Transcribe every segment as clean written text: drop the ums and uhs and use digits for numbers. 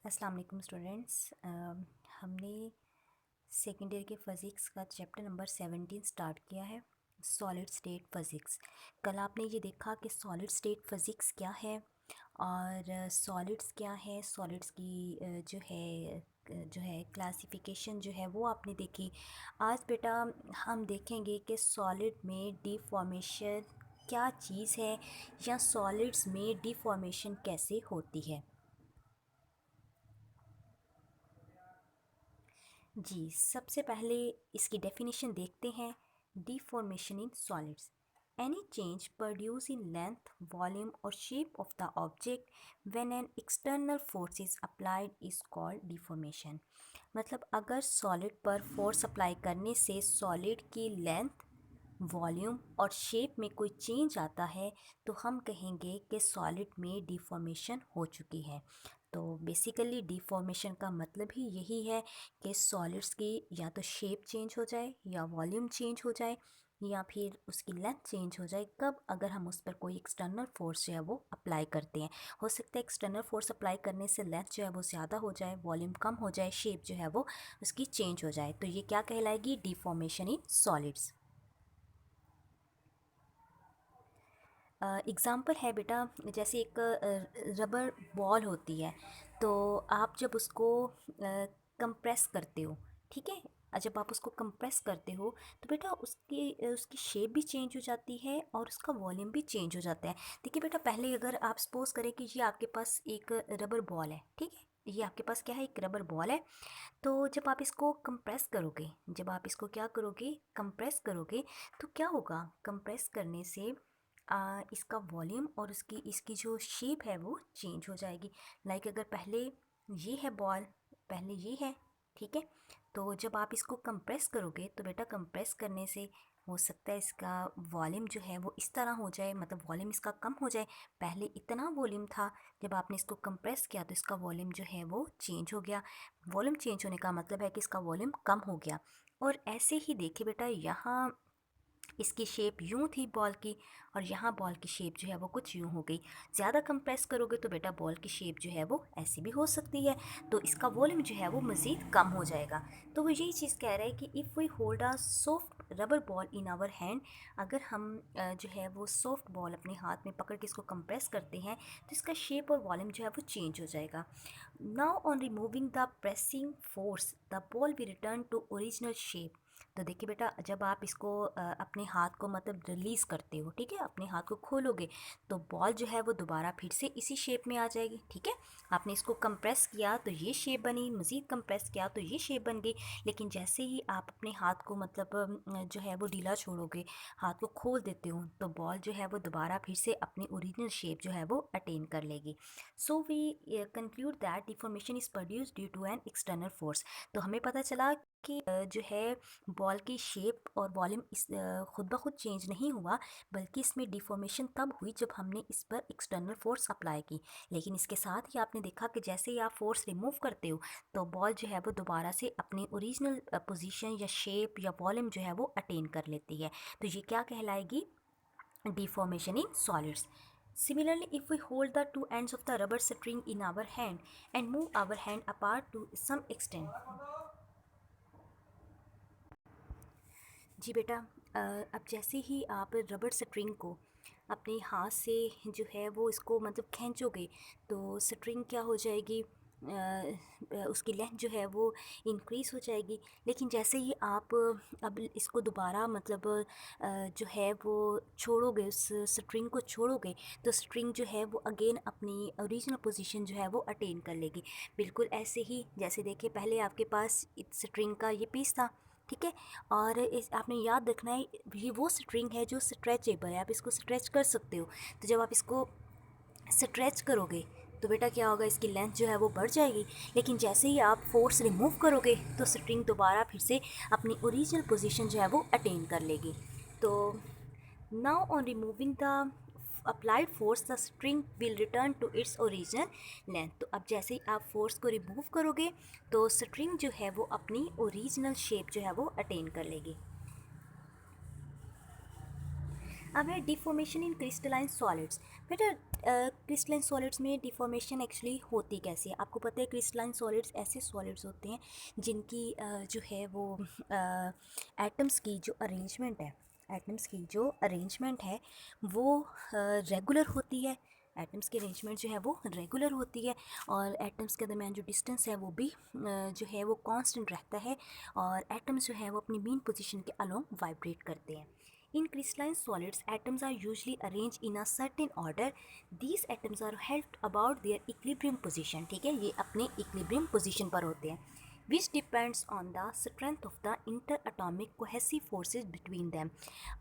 अस्सलाम वालेकुम स्टूडेंट्स। हमने सेकेंड ईयर के फ़िज़िक्स का चैप्टर नंबर 17 स्टार्ट किया है, सॉलिड स्टेट फ़िज़िक्स। कल आपने ये देखा कि सॉलिड स्टेट फ़िज़िक्स क्या है और सॉलिड्स क्या है, सॉलिड्स की जो है क्लासिफिकेशन जो है वो आपने देखी। आज बेटा हम देखेंगे कि सॉलिड में डिफ़ॉर्मेशन क्या चीज़ है या सॉलिड्स में डिफ़ॉर्मेशन कैसे होती है। जी, सबसे पहले इसकी डेफिनेशन देखते हैं। Deformation in solids, any change produce in length, volume और shape of the object when an external force is applied is called deformation. मतलब अगर सॉलिड पर फोर्स अप्लाई करने से सॉलिड की लेंथ, वॉल्यूम और शेप में कोई चेंज आता है तो हम कहेंगे कि सॉलिड में डिफॉर्मेशन हो चुकी है। तो बेसिकली डिफॉर्मेशन का मतलब ही यही है कि सॉलिड्स की या तो शेप चेंज हो जाए या वॉल्यूम चेंज हो जाए या फिर उसकी लेंथ चेंज हो जाए, कब अगर हम उस पर कोई एक्सटर्नल फोर्स जो है वो अप्लाई करते हैं। हो सकता है एक्सटर्नल फोर्स अप्लाई करने से लेंथ जो है वो ज़्यादा हो जाए, वॉल्यूम कम हो जाए, शेप जो है वो उसकी चेंज हो जाए। तो ये क्या कहलाएगी? Deformation in solids. एग्ज़ाम्पल है बेटा, जैसे एक रबर बॉल होती है, तो आप जब उसको कंप्रेस करते हो, ठीक है, जब आप उसको कंप्रेस करते हो तो बेटा उसकी उसकी शेप भी चेंज हो जाती है और उसका वॉल्यूम भी चेंज हो जाता है। देखिए बेटा, पहले अगर आप सपोज़ करें कि ये आपके पास एक रबर बॉल है, ठीक है, ये आपके पास क्या है, एक रबर बॉल है। तो जब आप इसको कंप्रेस करोगे, जब आप इसको क्या करोगे, कंप्रेस करोगे, तो क्या होगा, कंप्रेस करने से इसका वॉल्यूम और उसकी इसकी जो शेप है वो चेंज हो जाएगी। लाइक अगर पहले ये है बॉल, पहले ये है, ठीक है, तो जब आप इसको कंप्रेस करोगे तो बेटा कंप्रेस करने से हो सकता है इसका वॉल्यूम जो है वो इस तरह हो जाए, मतलब वॉल्यूम इसका कम हो जाए। पहले इतना वॉल्यूम था, जब आपने इसको कंप्रेस किया तो इसका वॉल्यूम जो है वो चेंज हो गया। वॉल्यूम चेंज होने का मतलब है कि इसका वॉल्यूम कम हो गया। और ऐसे ही देखिए बेटा, यहाँ इसकी शेप यूँ थी बॉल की और यहाँ बॉल की शेप जो है वो कुछ यूँ हो गई। ज़्यादा कंप्रेस करोगे तो बेटा बॉल की शेप जो है वो ऐसी भी हो सकती है, तो इसका वॉल्यूम जो है वो मज़ीद कम हो जाएगा। तो वो यही चीज़ कह रहा है कि if we hold a soft rubber ball in our hand, अगर हम जो है वो सॉफ्ट बॉल अपने हाथ में पकड़ के इसको कंप्रेस करते हैं तो इसका शेप और वॉल्यूम जो है वो चेंज हो जाएगा। Now on removing the pressing force the ball भी रिटर्न टू ओरिजिनल शेप। तो देखिए बेटा, जब आप इसको अपने हाथ को मतलब रिलीज़ करते हो, ठीक है, अपने हाथ को खोलोगे तो बॉल जो है वो दोबारा फिर से इसी शेप में आ जाएगी, ठीक है। आपने इसको कंप्रेस किया तो ये शेप बनी, मज़ीद कंप्रेस किया तो ये शेप बन गई। लेकिन जैसे ही आप अपने हाथ को मतलब जो है वो ढीला छोड़ोगे, हाथ को खोल देते हो, तो बॉल जो है वो दोबारा फिर से अपनी ओरिजिनल शेप जो है वो अटेन कर लेगी। So we conclude that deformation is produce due to an external force. तो हमें पता चला कि जो है बॉल की शेप और वॉल्यूम इस खुद ब खुद चेंज नहीं हुआ, बल्कि इसमें डिफॉर्मेशन तब हुई जब हमने इस पर एक्सटर्नल फोर्स अप्लाई की। लेकिन इसके साथ ही आपने देखा कि जैसे ही आप फोर्स रिमूव करते हो तो बॉल जो है वो दोबारा से अपनी ओरिजिनल पोजीशन या शेप या वॉल्यूम जो है वो अटेन कर लेती है। तो ये क्या कहलाएगी? Deformation in solids. Similarly, if we hold the two ends of the rubber string in our hand and move our hand apart to some extent, जी बेटा, अब जैसे ही आप रबर स्ट्रिंग को अपने हाथ से जो है वो इसको मतलब खींचोगे तो स्ट्रिंग क्या हो जाएगी, उसकी लेंथ जो है वो इंक्रीज़ हो जाएगी। लेकिन जैसे ही आप अब इसको दोबारा मतलब जो है वो छोड़ोगे, उस स्ट्रिंग को छोड़ोगे, तो स्ट्रिंग जो है वो अगेन अपनी ओरिजिनल पोजीशन जो है वो अटेन कर लेगी। बिल्कुल ऐसे ही जैसे देखिए, पहले आपके पास इस स्ट्रिंग का ये पीस था, ठीक है, और इस आपने याद रखना है ये वो स्ट्रिंग है जो स्ट्रेचेबल है, आप इसको स्ट्रेच कर सकते हो। तो जब आप इसको स्ट्रेच करोगे तो बेटा क्या होगा, इसकी लेंथ जो है वो बढ़ जाएगी। लेकिन जैसे ही आप फोर्स रिमूव करोगे तो स्ट्रिंग दोबारा फिर से अपनी ओरिजिनल पोजीशन जो है वो अटेन कर लेगी। तो now on removing the applied force the string will return to its original length. तो अब जैसे ही आप फोर्स को रिमूव करोगे तो स्ट्रिंग जो है वो अपनी ओरिजिनल शेप जो है वो अटेन कर लेगी। अब है डिफॉर्मेशन इन क्रिस्टलाइन सॉलिड्स। बेटा क्रिस्टलाइन सॉलिड्स में डिफॉर्मेशन एक्चुअली होती कैसे है? आपको पता है क्रिस्टलाइन सॉलिड्स ऐसे सॉलिड्स होते हैं जिनकी जो है वो एटम्स की जो अरेंजमेंट है, एटम्स की जो अरेंजमेंट है वो रेगुलर होती है। एटम्स की अरेंजमेंट जो है वो रेगुलर होती है और एटम्स के दरमियान जो डिस्टेंस है वो भी जो है वो कांस्टेंट रहता है और एटम्स जो है वो अपनी मेन पोजीशन के अलोंग वाइब्रेट करते हैं। In crystalline solids, atoms are usually arranged in a certain order. These atoms are held about their equilibrium position. ठीक है, ये अपने equilibrium position पर होते हैं, which depends on the strength of the interatomic cohesive forces between them.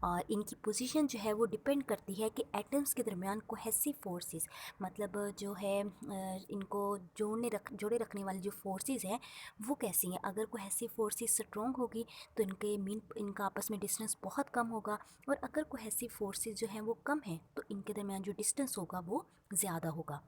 और इनकी position जो है वो डिपेंड करती है कि एटम्स के दरमियान कोहेसिव फोर्सेस, मतलब जो है इनको जोड़े रखने वाली जो फोर्सेस हैं वो कैसी हैं। अगर कोहेसिव फोर्सेस स्ट्रॉन्ग होगी तो इनका आपस में डिस्टेंस बहुत कम होगा और अगर कोहेसिव फोर्सेस जो हैं वो कम हैं तो इनके दरमियान जो डिस्टेंस होगा वो ज़्यादा होगा।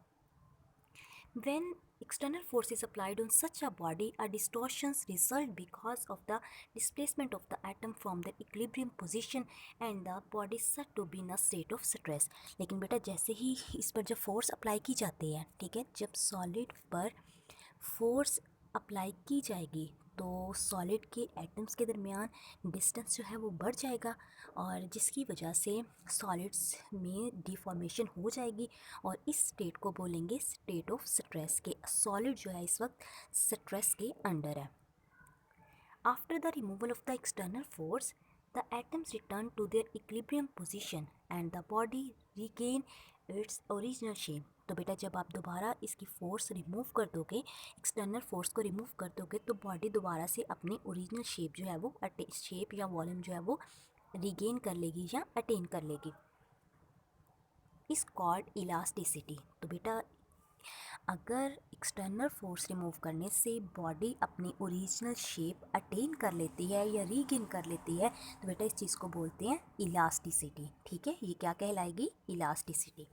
When external force is applied on such a body, a distortions result because of the displacement of the atom from the equilibrium position and the body is said to be in a state of stress. लेकिन बेटा जैसे ही इस पर जब force apply की जाती है, ठीक है, जब सॉलिड पर फोर्स अप्लाई की जाएगी तो सॉलिड के एटम्स के दरमियान डिस्टेंस जो है वो बढ़ जाएगा और जिसकी वजह से सॉलिड्स में डिफॉर्मेशन हो जाएगी और इस स्टेट को बोलेंगे स्टेट ऑफ स्ट्रेस के। सॉलिड जो है इस वक्त स्ट्रेस के अंडर है। After the removal of the external force the atoms return to their equilibrium position and the body regain its original shape. तो बेटा जब आप दोबारा इसकी फ़ोर्स रिमूव कर दोगे, एक्सटर्नल फोर्स को रिमूव कर दोगे तो बॉडी दोबारा से अपनी ओरिजिनल शेप जो है वो शेप या वॉल्यूम जो है वो रिगेन कर लेगी या अटेन कर लेगी। इस कॉल्ड इलास्टिसिटी। तो बेटा अगर एक्सटर्नल फोर्स रिमूव करने से बॉडी अपनी ओरिजिनल शेप अटेन कर लेती है या रीगेन कर लेती है तो बेटा इस चीज़ को बोलते हैं इलास्टिसिटी। ठीक है, ये क्या कहलाएगी? इलास्टिसिटी।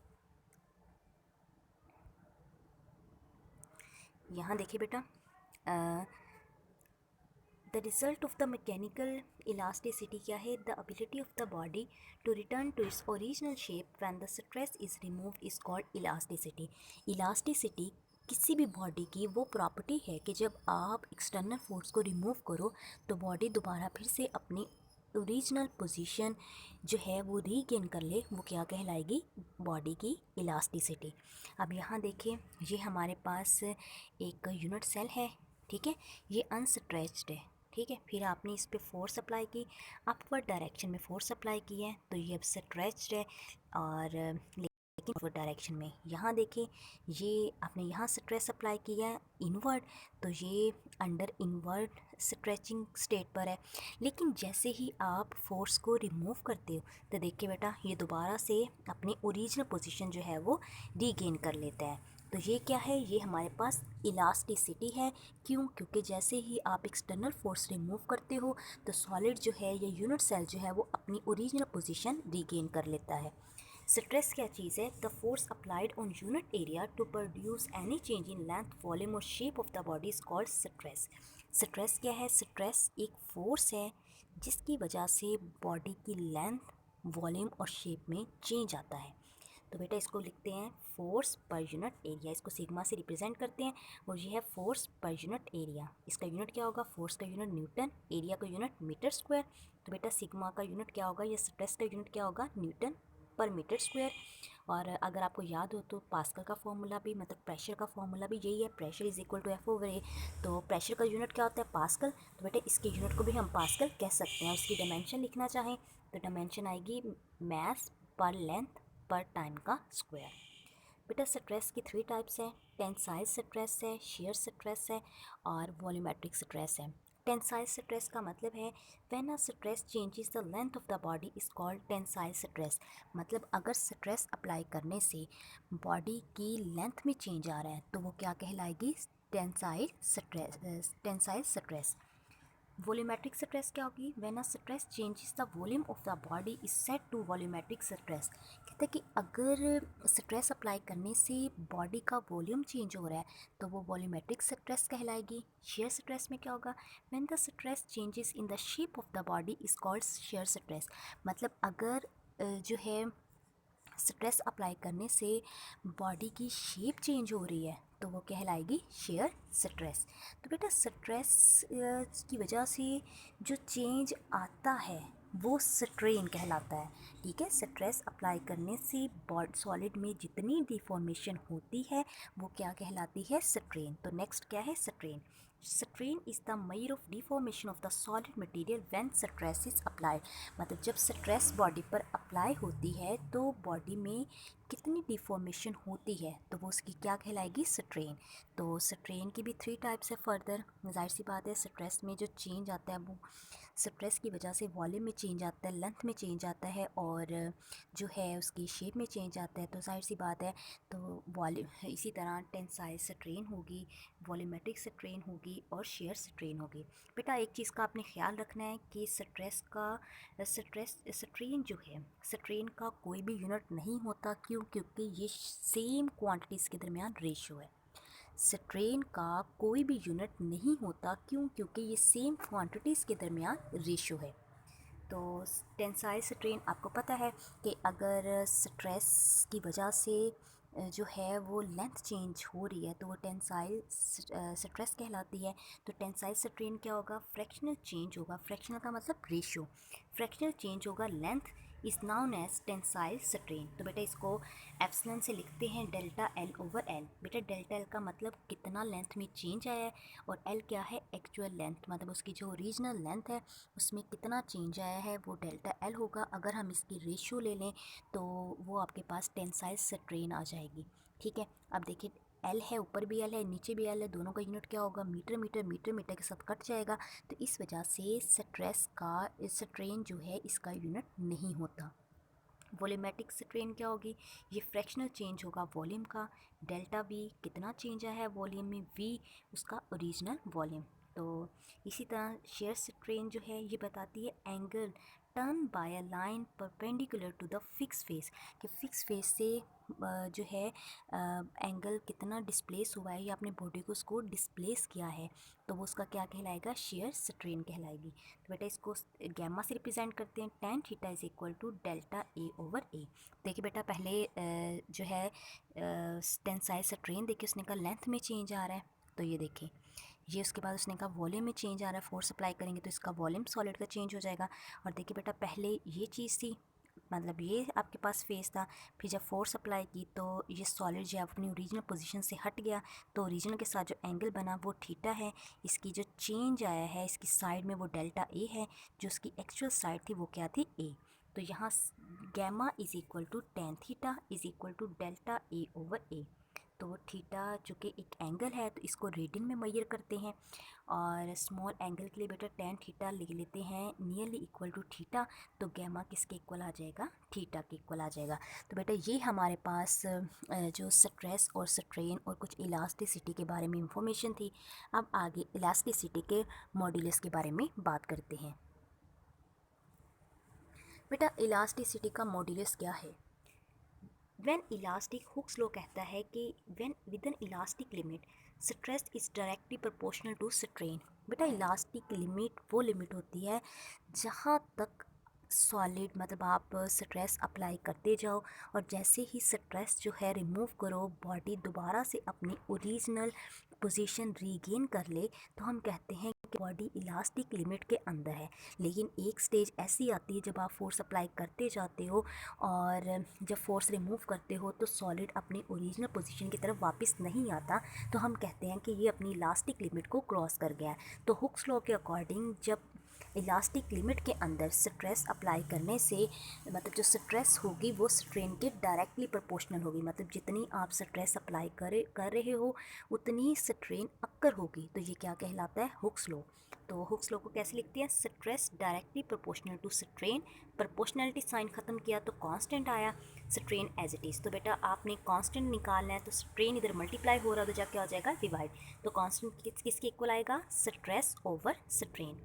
यहाँ देखिए बेटा the result of the mechanical elasticity क्या है? The ability of the body to return to its original shape when the stress is remove is called elasticity. Elasticity किसी भी बॉडी की वो प्रॉपर्टी है कि जब आप एक्सटर्नल फोर्स को रिमूव करो तो बॉडी दोबारा फिर से अपनी ओरिजिनल पोजीशन जो है वो रीगेन कर ले, वो क्या कहलाएगी? बॉडी की इलास्टिसिटी। अब यहाँ देखिए ये हमारे पास एक यूनिट सेल है, ठीक है, ये अनस्ट्रेच्ड है, ठीक है, फिर आपने इस पर फोर्स अप्लाई की, अपवर्ड डायरेक्शन में फोर्स अप्लाई की है तो ये अब स्ट्रेच्ड है और लेकिन अपवर्ड डायरेक्शन में। यहाँ देखिए ये आपने यहाँ स्ट्रेस अप्लाई किया है इनवर्ड तो ये अंडर इनवर्ड स्ट्रेचिंग स्टेट पर है। लेकिन जैसे ही आप फोर्स को रिमूव करते हो तो देखिए बेटा ये दोबारा से अपनी ओरिजिनल पोजीशन जो है वो रीगेन कर लेता है। तो ये क्या है? ये हमारे पास इलास्टिसिटी है। क्यों? क्योंकि जैसे ही आप एक्सटर्नल फोर्स रिमूव करते हो तो सॉलिड जो है या यूनिट सेल जो है वो अपनी ओरिजिनल पोजीशन रीगेन कर लेता है। स्ट्रेस क्या चीज़ है? The force applied on unit area to produce any change in length, volume और shape of the body is called stress. Stress क्या है? स्ट्रेस एक फोर्स है जिसकी वजह से बॉडी की लेंथ, वॉल्यूम और शेप में चेंज आता है। तो बेटा इसको लिखते हैं फोर्स पर यूनिट एरिया, इसको सिग्मा से रिप्रेजेंट करते हैं और ये है फोर्स पर यूनिट एरिया। इसका यूनिट क्या होगा? फोर्स का यूनिट न्यूटन, एरिया का यूनिट मीटर स्क्वायर। तो बेटा सिग्मा का यूनिट क्या होगा या स्ट्रेस का यूनिट क्या होगा? न्यूटन पर मीटर स्क्वायर। और अगर आपको याद हो तो पास्कल का फॉर्मूला भी, मतलब प्रेशर का फॉर्मूला भी यही है, pressure is equal to F over A. तो प्रेशर का यूनिट क्या होता है? पास्कल। तो बेटा इसके यूनिट को भी हम पास्कल कह सकते हैं। और उसकी डायमेंशन लिखना चाहें तो डायमेंशन आएगी मास पर लेंथ पर टाइम का स्क्वायर। बेटा स्ट्रेस की 3 टाइप्स हैं, टेंसाइल स्ट्रेस है, शियर स्ट्रेस है और वॉल्यूमेट्रिक स्ट्रेस है। टेंसाइल स्ट्रेस का मतलब है when a stress changes the length of the body is called tensile stress. मतलब अगर स्ट्रेस अप्लाई करने से बॉडी की लेंथ में चेंज आ रहा है तो वो क्या कहलाएगी? Tensile stress. Tensile stress. Volumetric stress क्या होगी? When a stress changes the volume of the body is set to volumetric stress. कहते हैं कि अगर स्ट्रेस अप्लाई करने से बॉडी का वॉल्यूम चेंज हो रहा है तो वो वॉल्यूमेट्रिक स्ट्रेस कहलाएगी। शेयर स्ट्रेस में क्या होगा? When the stress changes in the shape of the body is called shear stress. मतलब अगर जो है स्ट्रेस अप्लाई करने से बॉडी की शेप चेंज हो रही है तो वो कहलाएगी शेयर स्ट्रेस। तो बेटा स्ट्रेस की वजह से जो चेंज आता है वो स्ट्रेन कहलाता है। ठीक है, स्ट्रेस अप्लाई करने से बॉडी सॉलिड में जितनी डिफॉर्मेशन होती है वो क्या कहलाती है, स्ट्रेन। तो नेक्स्ट क्या है, strain. Strain is the measure of deformation of the solid material when stress is applied. मतलब जब स्ट्रेस बॉडी पर अप्लाई होती है तो बॉडी में कितनी डिफॉर्मेशन होती है तो वो उसकी क्या कहलाएगी, स्ट्रेन। तो स्ट्रेन की भी 3 टाइप्स है फर्दर। जाहिर सी बात है स्ट्रेस में जो चेंज आता है वो स्ट्रेस की वजह से वॉल्यूम में चेंज आता है, लेंथ में चेंज आता है और जो है उसकी शेप में चेंज आता है। तो जाहिर सी बात है तो वॉल्यूम इसी तरह टेंसाइल स्ट्रेन होगी, वॉल्यूमेट्रिक स्ट्रेन होगी और शेयर स्ट्रेन होगी। बेटा एक चीज़ का आपने ख्याल रखना है कि स्ट्रेन जो है स्ट्रेन का कोई भी यूनिट नहीं होता। क्यों? क्योंकि ये सेम क्वांटिटीज़ के दरमियान रेशियो है। स्ट्रेन का कोई भी यूनिट नहीं होता। क्यों? क्योंकि ये सेम क्वांटिटीज़ के दरमियान रेशियो है। तो टेंसाइल स्ट्रेन आपको पता है कि अगर स्ट्रेस की वजह से जो है वो लेंथ चेंज हो रही है तो वो टेंसाइल स्ट्रेस कहलाती है। तो टेंसाइल स्ट्रेन क्या होगा, फ्रैक्शनल चेंज होगा। फ्रैक्शनल का मतलब रेशियो, फ्रैक्शनल चेंज होगा, length is known as tensile strain. तो बेटा इसको एप्सिलॉन से लिखते हैं डेल्टा एल ओवर एल। बेटा डेल्टा एल का मतलब कितना लेंथ में चेंज आया है और एल क्या है, एक्चुअल लेंथ, मतलब उसकी जो ओरिजिनल लेंथ है उसमें कितना चेंज आया है वो डेल्टा एल होगा। अगर हम इसकी रेशियो ले लें तो वो आपके पास टेंसाइल स्ट्रेन आ जाएगी। ठीक है, अब देखिए एल है, ऊपर भी एल है नीचे भी एल है, दोनों का यूनिट क्या होगा, मीटर मीटर, मीटर मीटर के साथ कट जाएगा। तो इस वजह से स्ट्रेस का स्ट्रेन जो है इसका यूनिट नहीं होता। वॉल्यूमेट्रिक स्ट्रेन क्या होगी, ये फ्रैक्शनल चेंज होगा वॉल्यूम का। डेल्टा वी कितना चेंज आया है वॉल्यूम में, वी उसका ओरिजिनल वॉल्यूम। तो इसी तरह शेयर स्ट्रेन जो है ये बताती है angle turn by a line perpendicular to the fix face, कि फिक्स फेस से जो है एंगल कितना डिस्प्लेस हुआ है या अपने बॉडी को उसको डिस्प्लेस किया है तो वो उसका क्या कहलाएगा, शेयर स्ट्रेन कहलाएगी। तो बेटा इसको गैमा से रिप्रेजेंट करते हैं, tan theta is equal to delta A over A. देखिए बेटा पहले जो है टेंसाइल स्ट्रेन देखिए उसने कहा लेंथ में चेंज आ रहा है, तो ये देखिए ये उसके बाद उसने कहा वॉल्यूम में चेंज आ रहा है, फोर्स अप्लाई करेंगे तो इसका वॉल्यूम सॉलिड का चेंज हो जाएगा। और देखिए बेटा पहले ये चीज़ थी, मतलब ये आपके पास फेस था, फिर जब फोर्स अप्लाई की तो ये सॉलिड जो है अपनी ओरिजिनल पोजीशन से हट गया तो ओरिजिनल के साथ जो एंगल बना वो थीटा है। इसकी जो चेंज आया है इसकी साइड में वो डेल्टा ए है, जो उसकी एक्चुअल साइड थी वो क्या थी, ए। तो यहाँ gamma is equal to tan theta is equal to delta A over A. तो थीटा चूँकि एक एंगल है तो इसको रेडियन में मेजर करते हैं और स्मॉल एंगल के लिए बेटा टेन थीटा ले लेते हैं नियरली इक्वल टू थीटा। तो गैमा किसके इक्वल आ जाएगा, थीटा के इक्वल आ जाएगा। तो बेटा ये हमारे पास जो स्ट्रेस और स्ट्रेन और कुछ इलास्टिसिटी के बारे में इंफॉर्मेशन थी। अब आगे इलास्टिसिटी के मॉड्यूलस के बारे में बात करते हैं। बेटा इलास्टिसिटी का मॉड्यूलस क्या है, व्हेन इलास्टिक हुक्स लॉ कहता है कि when with an elastic limit stress is directly proportional to strain. बेटा इलास्टिक लिमिट वो लिमिट होती है जहाँ तक सॉलिड मतलब आप स्ट्रेस अप्लाई करते जाओ और जैसे ही स्ट्रेस जो है रिमूव करो बॉडी दोबारा से अपनी ओरिजिनल पोजीशन रीगेन कर ले तो हम कहते हैं कि बॉडी इलास्टिक लिमिट के अंदर है। लेकिन एक स्टेज ऐसी आती है जब आप फोर्स अप्लाई करते जाते हो और जब फोर्स रिमूव करते हो तो सॉलिड अपनी ओरिजिनल पोजीशन की तरफ वापस नहीं आता, तो हम कहते हैं कि ये अपनी इलास्टिक लिमिट को क्रॉस कर गया है। तो हुक्स लॉ के अकॉर्डिंग जब इलास्टिक लिमिट के अंदर स्ट्रेस अप्लाई करने से मतलब जो स्ट्रेस होगी वो स्ट्रेन के डायरेक्टली प्रोपोर्शनल होगी, मतलब जितनी आप स्ट्रेस अप्लाई कर रहे हो उतनी स्ट्रेन अक्कर होगी। तो ये क्या कहलाता है, हुक्स लॉ। तो हुक्स लॉ को कैसे लिखते हैं, stress directly proportional to strain, proportionality sign ख़त्म किया तो कांस्टेंट आया, स्ट्रेन एज इट इज़। तो बेटा आपने कांस्टेंट निकालना है तो स्ट्रेन इधर मल्टीप्लाई हो रहा है तो जा क्या हो जाएगा, डिवाइड। तो कांस्टेंट किसके इक्वल आएगा, stress over strain.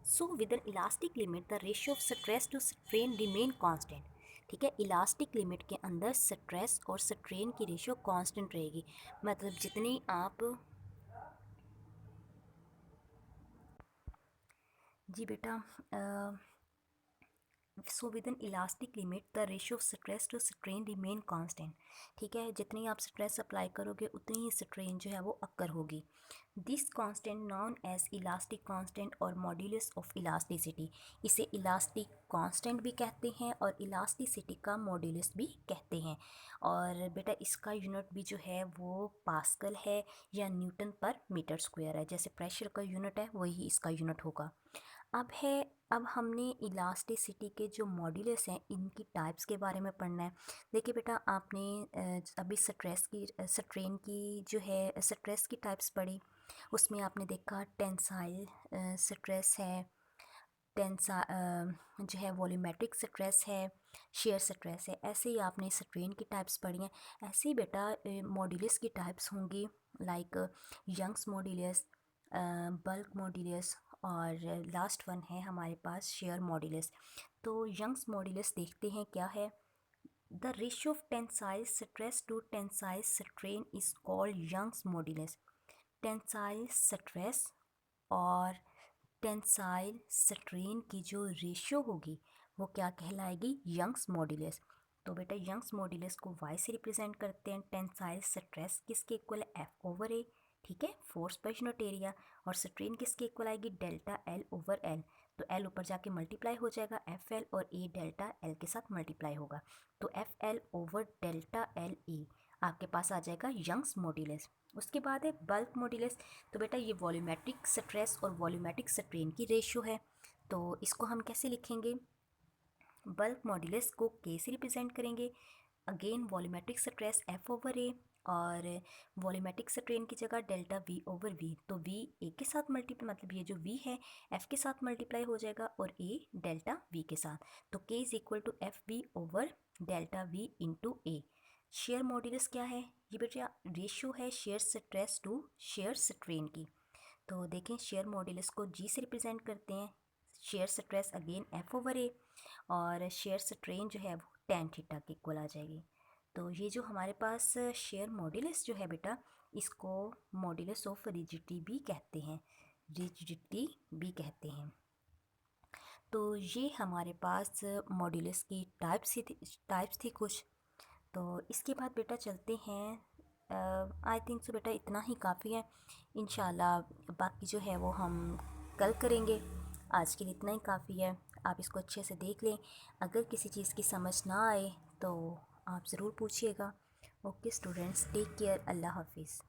So with an elastic limit the ratio of stress to strain remain constant. ठीक है, इलास्टिक लिमिट के अंदर स्ट्रेस और स्ट्रेन की रेशियो कांस्टेंट रहेगी, मतलब जितनी आप जी बेटा so with an elastic limit the ratio of stress to strain remain constant. ठीक है, जितनी आप स्ट्रेस अप्लाई करोगे उतनी ही स्ट्रेन जो है वो अक्कर होगी। This constant known as elastic constant और मॉड्यूलस ऑफ इलास्टिसिटी। इसे इलास्टिक कांस्टेंट भी कहते हैं और इलास्टिसिटी का मॉड्यूलस भी कहते हैं। और बेटा इसका यूनिट भी जो है वो पास्कल है या न्यूटन पर मीटर स्क्वायर है। जैसे प्रेशर का यूनिट है वही इसका यूनिट होगा। अब हमने इलास्टिसिटी के जो मॉड्यूलस हैं इनकी टाइप्स के बारे में पढ़ना है। देखिए बेटा, आपने अभी स्ट्रेन की जो है स्ट्रेस की टाइप्स पढ़ी। उसमें आपने देखा टेंसाइल स्ट्रेस है, टेंसा जो है वॉल्यूमेट्रिक स्ट्रेस है, शेयर स्ट्रेस है। ऐसे ही आपने स्ट्रेन की टाइप्स पढ़ी हैं। ऐसे ही बेटा मॉड्यूलस की टाइप्स होंगी, like Young's modulus, bulk modulus, और लास्ट वन है हमारे पास शेयर मॉड्यूलस। तो यंग्स मॉड्यूलस देखते हैं क्या है। The ratio of tensile stress to tensile strain is called Young's modulus. Tensile stress और टेंसाइल स्ट्रेन की जो रेशियो होगी वो क्या कहलाएगी, यंग्स मॉड्यूलस। तो बेटा यंग्स मॉड्यूलस को y से रिप्रेजेंट करते हैं। टेंसाइल स्ट्रेस किसके इक्वल है, F/A। ठीक है, फोर्स पर यूनिट एरिया। और स्ट्रेन किसके इक्वल आएगी, डेल्टा L/L। तो L ऊपर जाके मल्टीप्लाई हो जाएगा FL, और A डेल्टा L के साथ मल्टीप्लाई होगा। तो FL/डेल्टा LE आपके पास आ जाएगा यंग्स मॉड्यूलस। उसके बाद है बल्क मॉड्यूलस। तो बेटा ये वॉल्यूमेट्रिक स्ट्रेस और वॉल्यूमेट्रिक स्ट्रेन की रेशियो है। तो इसको हम कैसे लिखेंगे, बल्क मॉड्यूलस को K से रिप्रेजेंट करेंगे। अगेन वॉल्यूमेट्रिक स्ट्रेस F/A, और वॉल्यूमेट्रिक स्ट्रेन की जगह डेल्टा V/V। तो V A के साथ मल्टीप्लाई, मतलब ये जो V है F के साथ मल्टीप्लाई हो जाएगा और A डेल्टा V के साथ। तो K इज इक्वल टू FV/डेल्टा V into A। Shear modulus क्या है, ये बेटा रेशियो है shear stress to shear strain की। तो देखें शेयर मॉड्यूलस को G से रिप्रेजेंट करते हैं। शेयर स्ट्रेस अगेन F/A, और शेयर स्ट्रेन जो है वो tan थीटा के इक्वल आ जाएगी। तो ये जो हमारे पास शेयर मॉड्यूलस जो है बेटा, इसको मॉड्यूलस ऑफ रिजिडिटी भी कहते हैं, रिजिडिटी भी कहते हैं। तो ये हमारे पास मॉड्यूलस की टाइप्स थी कुछ। तो इसके बाद बेटा चलते हैं, आई थिंक सो बेटा इतना ही काफ़ी है। इंशाल्लाह बाकी जो है वो हम कल करेंगे। आज के लिए इतना ही काफ़ी है। आप इसको अच्छे से देख लें। अगर किसी चीज़ की समझ ना आए तो आप ज़रूर पूछिएगा। ओके स्टूडेंट्स, टेक केयर, अल्लाह हाफिज़।